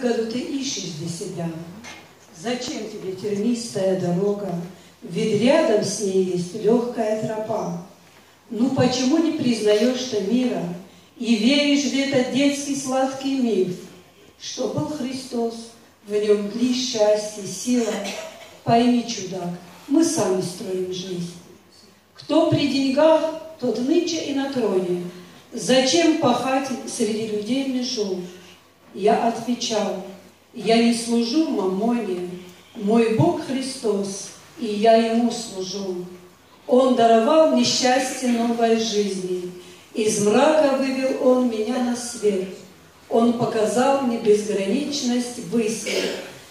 выгоду ты ищешь для себя? Зачем тебе тернистая дорога? Ведь рядом с ней есть легкая тропа. Ну почему не признаешь ты мира и веришь в этот детский сладкий миф, что был Христос, в нем дли счастье, сила? Пойми, чудак, мы сами строим жизнь. Кто при деньгах, тот нынче и на троне. Зачем пахать среди людей межу? Я отвечал: я не служу мамоне, мой Бог Христос, и я Ему служу. Он даровал мне счастье новой жизни, из мрака вывел Он меня на свет. Он показал мне безграничность выси,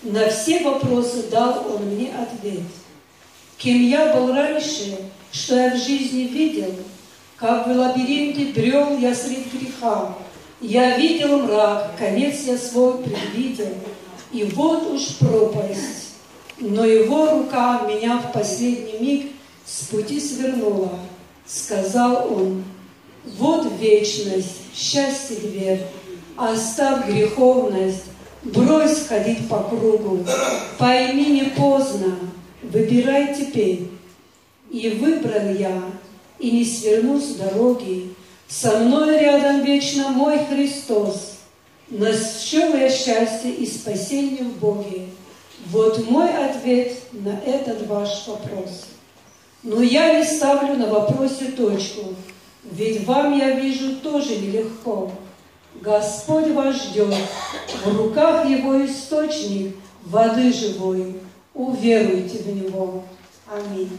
на все вопросы дал Он мне ответ. Кем я был раньше, что я в жизни видел, как в лабиринте брел я среди греха. Я видел мрак, конец я свой предвидел, и вот уж пропасть. Но Его рука меня в последний миг с пути свернула. Сказал Он: вот вечность, счастье дверь, оставь греховность, брось ходить по кругу, пойми, не поздно, выбирай теперь. И выбрал я, и не сверну с дороги, со мной рядом вечно мой Христос. Нашел я счастье и спасение в Боге. Вот мой ответ на этот ваш вопрос. Но я не ставлю на вопросе точку, ведь вам, я вижу, тоже нелегко. Господь вас ждет, в руках Его источник воды живой. Уверуйте в Него. Аминь.